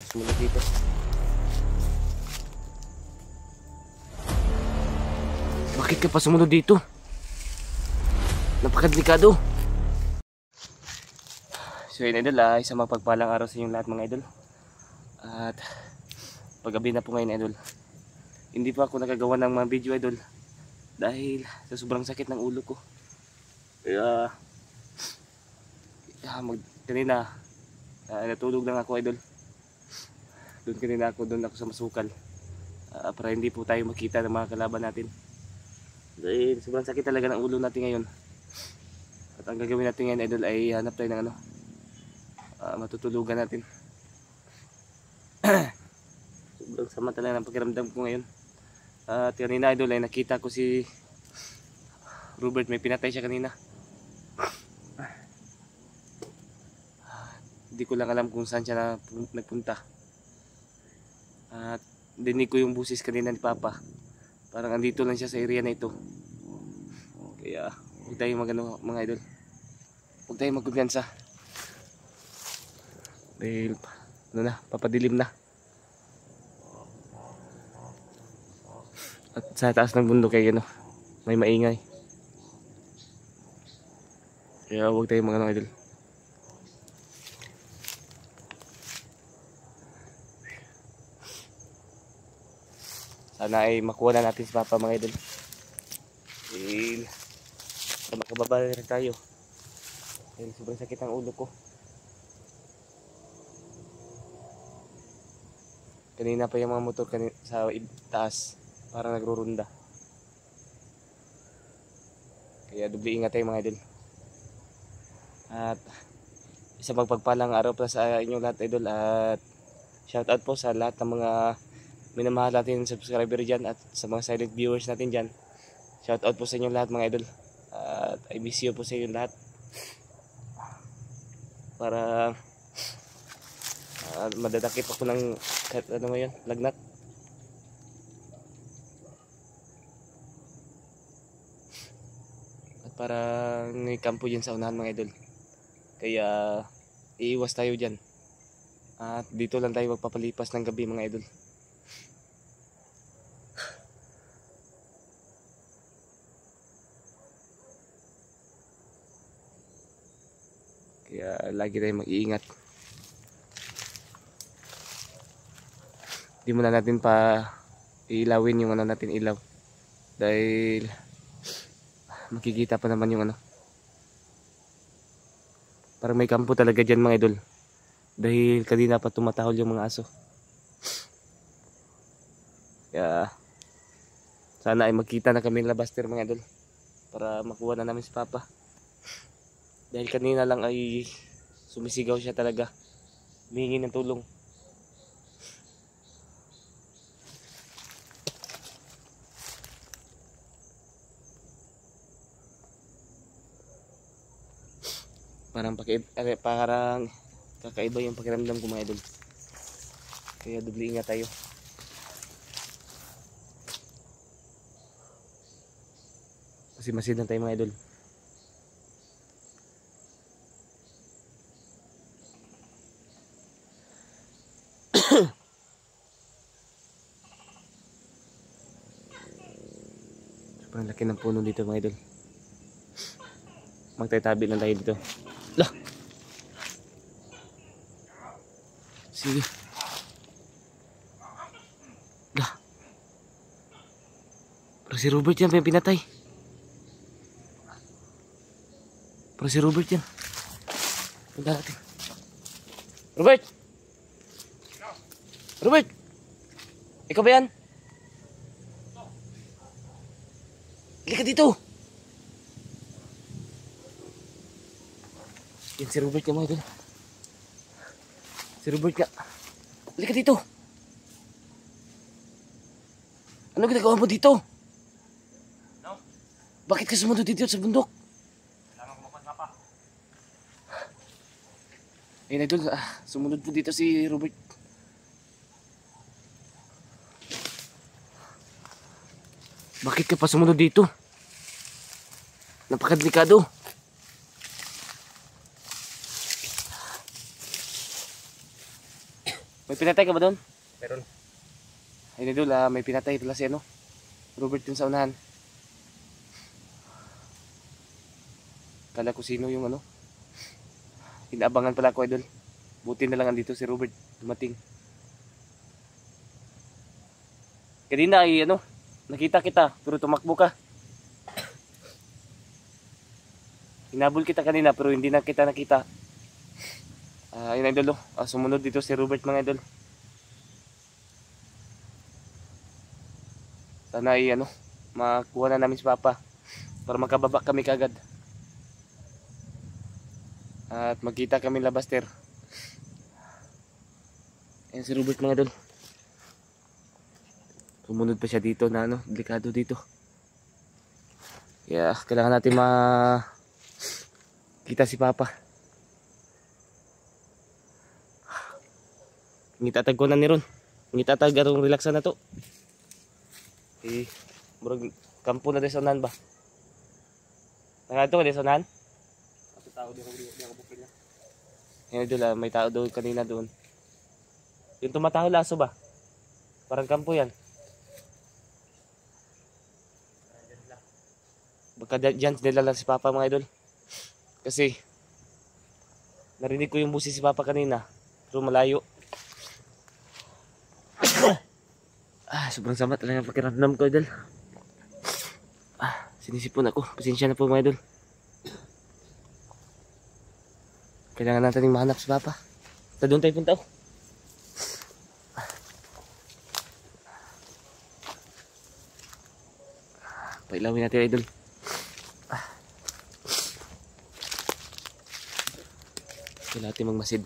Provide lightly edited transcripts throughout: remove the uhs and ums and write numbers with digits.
Sumunod dito. Bakit ka pa sumunod dito? Napakadelikado. So yun idol, isang mapagpalang araw sa inyong lahat mga idol. At paggabi na po ngayon idol. Hindi pa ako nagagawa ng mga video idol dahil sa sobrang sakit ng ulo ko. Kaya kanina natulog lang ako idol. Doon ako sa masukal. Para hindi po tayo makita ng mga kalaban natin. Dahil sobrang sakit talaga ng ulo natin ngayon. At ang gagawin natin ngayon idol ay hanap tayo ng matutulugan natin. Sobrang sama talaga ng pakiramdam ko ngayon. At kanina idol ay nakita ko si Robert, may pinatay siya kanina. Hindi ko lang alam kung saan siya nagpunta. At dinig ko yung busis kanina ni Papa. Parang andito lang siya sa area na ito. Kaya huwag tayong mga idol. Huwag tayong magkumpiyansa. Dahil papadilim na. At sa taas ng bundok ay may maingay. Kaya huwag tayong mga idol. Sana ay makuha na natin si Papa mga idol. Dahil makababa na tayo. Dahil sobrang sakit ang ulo ko. Kanina pa yung mga motor sa taas. Parang nagrurunda. Kaya doble ingat tayo mga idol. At isang magpagpalang araw pa sa inyong lahat idol. At shoutout po sa lahat ng mga minamahal natin subscriber dyan at sa mga silent viewers natin dyan. Shoutout po sa inyo lahat mga idol. At I miss you po sa inyo lahat. Para madadakip ako ng lagnat. At para may kampo dyan sa unahan mga idol. Kaya iiwas tayo dyan. At dito lang tayo magpapalipas ng gabi mga idol. Kaya lagi tayong mag-iingat. Hindi muna natin pa ilawin yung natin ilaw. Dahil makikita pa naman yung Parang may kampo talaga dyan mga idol. Dahil kanina pa tumatahol yung mga aso. Kaya sana ay magkita na kami ng labaster mga idol. Para makuha na namin si Papa. Dahil kanina lang ay sumisigaw siya talaga. Humingi ng tulong. Parang kakaiba yung pakiramdam ko mga idol. Kaya doble ingat tayo. Kasi masid na tayo mga idol. Sobrang laki ng puno dito mga idol. Magtatabi lang tayo dito. Lah! Sige. Lah! Parang si Robert yan pinatay. Parang si Robert yan. Punta natin. Robert! Robert! Ikaw ba yan? Halika dito! Yan si Robert nga mga idol. Si Robert nga. Halika dito! Ano ginagawa mo dito? No? Bakit ka sumunod dito sa bundok? Kailangan ko mapagpapa. Ayun idol, sumunod po dito si Robert. Bakit ka pa sumunod dito? Napakadelikado. May May pinatay ka ba doon? Meron. Ayun idol, may pinatay pala si ano, Robert dun sa unahan. Kala ko sino yung ano. Inaabangan pala ko idol. Buti na lang andito si Robert dumating. Kanina ay ano, nakita kita pero tumakbo ka. Hinabol kita kanina pero hindi na kita nakita. Ayun idol, sumunod dito si Robert mga idol. Sana ay ano, makuha na namin si Papa para makababa kami kagad. At magkita kami labaster. Ayan si Robert mga idol. Sumunod pa siya dito na ano, delikado dito. Kaya kailangan natin kita si Papa. Ngitatag ko na ni Ron. Ngitatag arong relaxan na to. Murag kampo na desonan ba? Nangadto ka desonan? Kasi tao di ako bukil na. Yan idol, may tao doon kanina doon. Yung tumataho laso ba? Parang kampo yan. Baka dyan nila lang si Papa mga idol. Kasi narinig ko yung busi si Papa kanina. Pero malayo. Sobrang sama talaga ang pakiramdam ko idol. Sinisipon ako. Pasensya na po mga idol. Kailangan natin mahanap si Papa. Doon tayo punta. Pailawin natin idol. Kailangan natin magmasid.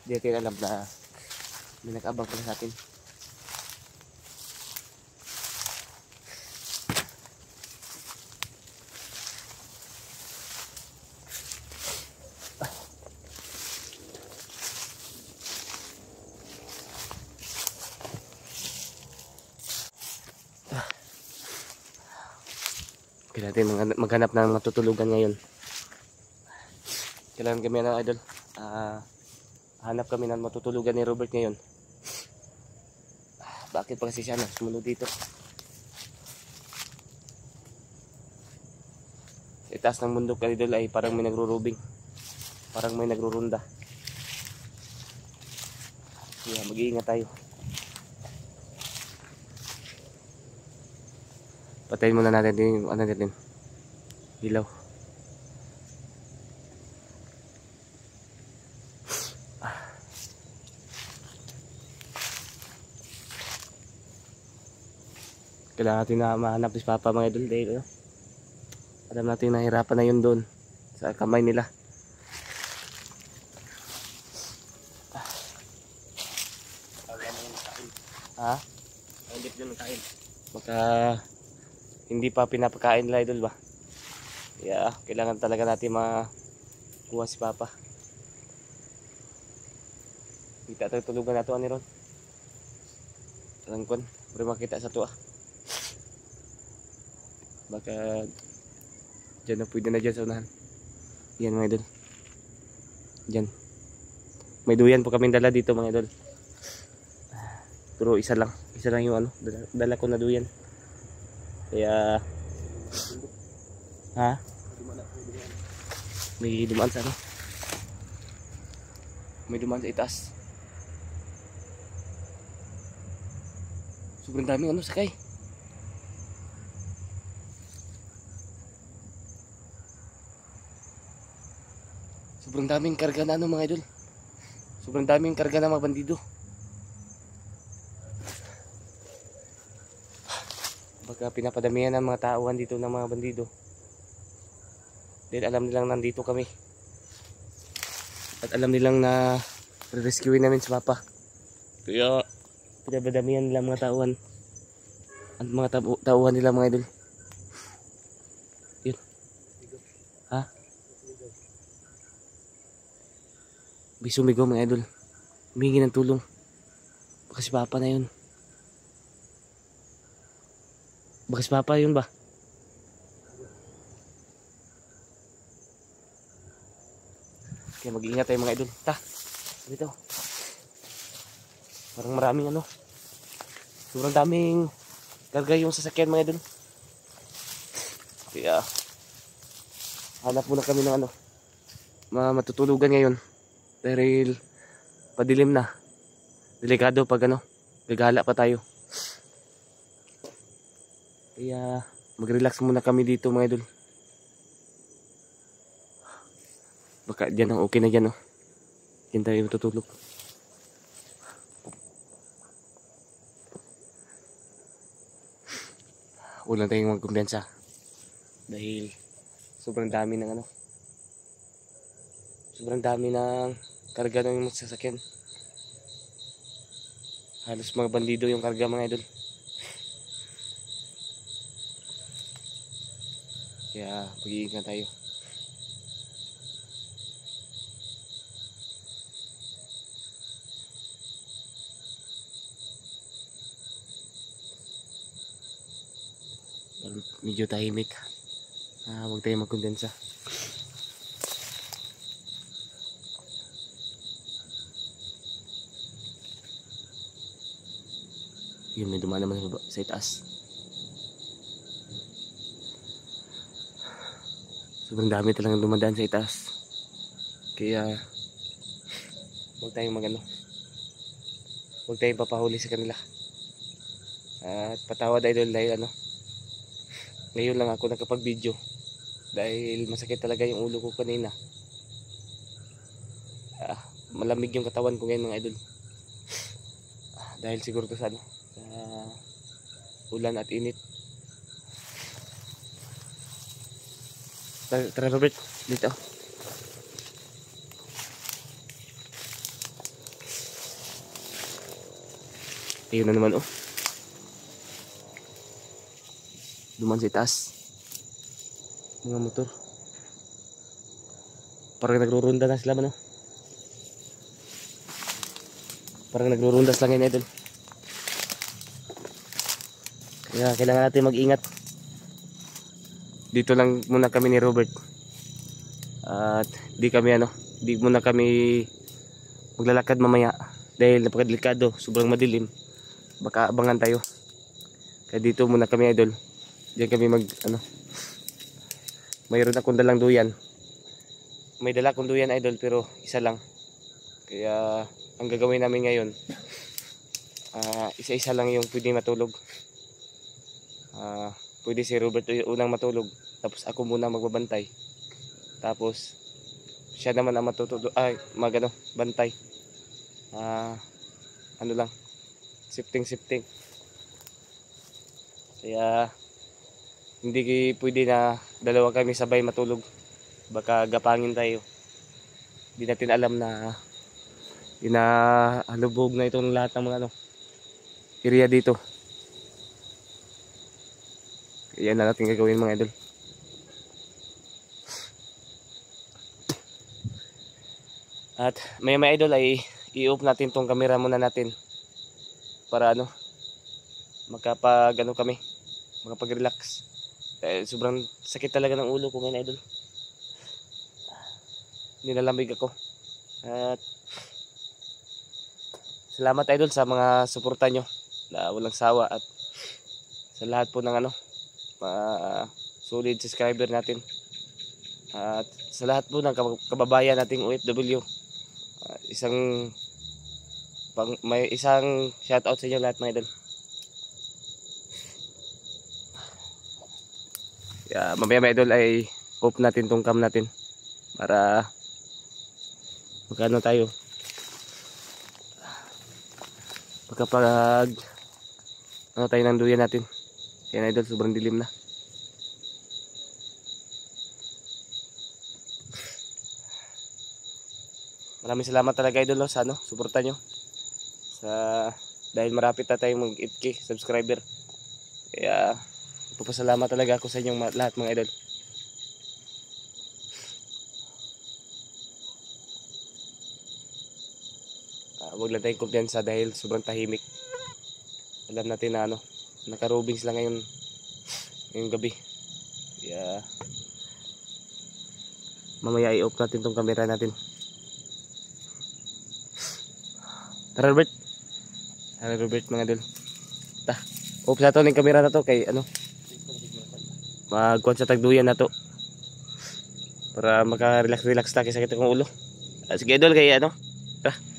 Hindi natin alam na may nag-abang pala sa atin. Kailangan natin maghanap ng matutulugan ngayon. Kailangan kami ng idol. Hanap kami ng matutulugan ni Robert ngayon. Bakit pa kasi siya sumunod dito? Sa itaas ng bundok idol ay parang may nagro-robing. Parang may nagrurunda. Kaya mag-iingat tayo. Patayin muna natin yung ano natin. Ilaw. Kailangan natin na mahanap si Papa mga idol dahil alam natin nahirapan na yun doon sa kamay nila. Ha? Hindi pa yung kain. Baka hindi pa pinapakain nila idol ba? Kaya kailangan talaga natin makuha si Papa. Kita tulugan na ito ni Ron. Talangkon, pero makita sa tuwa. Baka dyan na pwede na dyan sa unahan. Yan mga idol. Dyan. May duyan po kaming dala dito mga idol. Pero isa lang. Isa lang yung ano. Dala ko na duyan. Kaya may dumaan sa ano. May dumaan sa itaas. Sobrang daming ano sakay. Sobrang daming karga na ano mga idol. Sobrang daming karga na mga bandido. Baka pinapadamihan ng mga tauhan dito ng mga bandido. Dahil alam nilang nandito kami. At alam nilang na re-rescuein namin si Papa. Kaya pinapadamihan nila mga tauhan. At mga tauhan nila mga idol. Yun. Ha? Bisumigaw mga idol. Humingi ng tulong. Baka si Papa na yun. Baka si Papa yun ba? Kaya mag-iingat tayo mga idol. Ta! Dito. Parang maraming ano. Sobrang daming karga yung sasakyan mga idol. Kaya hanap muna kami ng ano, matutulugan ngayon. Dahil padilim na. Delikado pag ano, gagala pa tayo. Kaya mag-relax muna kami dito mga idol. Baka dyan ang okay na dyan, oh. Dyan tayo matutulog. Wala tayong magkumpiyansa. Dahil sobrang dami ng ano. Sobrang dami ng karga ng sasakyan. Halos mga bandido yung karga mga idol. Kaya mag-iingat tayo. Medyo tahimik. Huwag tayong magkondensa. Yun, may dumaan naman sa itaas. Sobrang dami talagang dumadaan sa itaas. Kaya huwag tayong magano. Huwag tayong papahuli sa kanila. At patawad idol dahil ano, ngayon lang ako nakapag-video dahil masakit talaga yung ulo ko kanina. Malamig yung katawan ko ngayon mga idol. Dahil siguro to sa ano, sa ulan at init. Tara Robert, dito. Ayun na naman, oh. Duman sa itaas. Mga motor. Parang nagrurunda na sila, no? Parang nagrurundas lang yun, idol. Kaya kailangan natin mag-ingat. Dito lang muna kami ni Robert. At di muna kami maglalakad mamaya. Dahil napakadelikado, sobrang madilim. Baka abangan tayo. Kaya dito muna kami, idol. Diyan kami mayroon akong dalang duyan. May dala akong duyan, idol, pero isa lang. Kaya ang gagawin namin ngayon, isa-isa lang yung pwede matulog. Pwede si Robert yung unang matulog, tapos ako muna magbabantay. Tapos siya naman ang matutulog, bantay. Shifting. Kaya hindi pwede na dalawa kami sabay matulog. Baka gapangin tayo. Hindi natin alam na inahalubog na itong lahat ng mga area dito. Kaya na natin gagawin mga idol. At may idol ay i-off natin tong camera muna natin. Para makapag-relax. Dahil sobrang sakit talaga ng ulo ko ngayon, idol. Nilalamig ako. At salamat, idol, sa mga suporta nyo na walang sawa. At sa lahat po ng solid subscriber natin. At sa lahat po ng kababayan nating OFW. May isang shoutout sa inyo lahat, mga idol. Mamaya, idol, ay off natin tong cam natin para magkano tayo pagkapag tayo ng duyan natin. Yan, idol, sobrang dilim na. Maraming salamat talaga, idol, sa suporta nyo dahil marapit na tayong mag 8K subscriber. Kaya papasalamat talaga ako sa inyong lahat, mga idol. Huwag lang tayong kumpiyansa dahil sobrang tahimik. Alam natin na naka-robings lang ngayong gabi. Kaya mamaya i-off natin tong camera natin. Tara Robert. Tara Robert mga idol. Ta. Off sa to ning kamera na to kay ano. Magkuhan sa tagduyan na to. Para maka-relax-relax ta kay sakit akong ulo. Sige idol kay ano. Tara.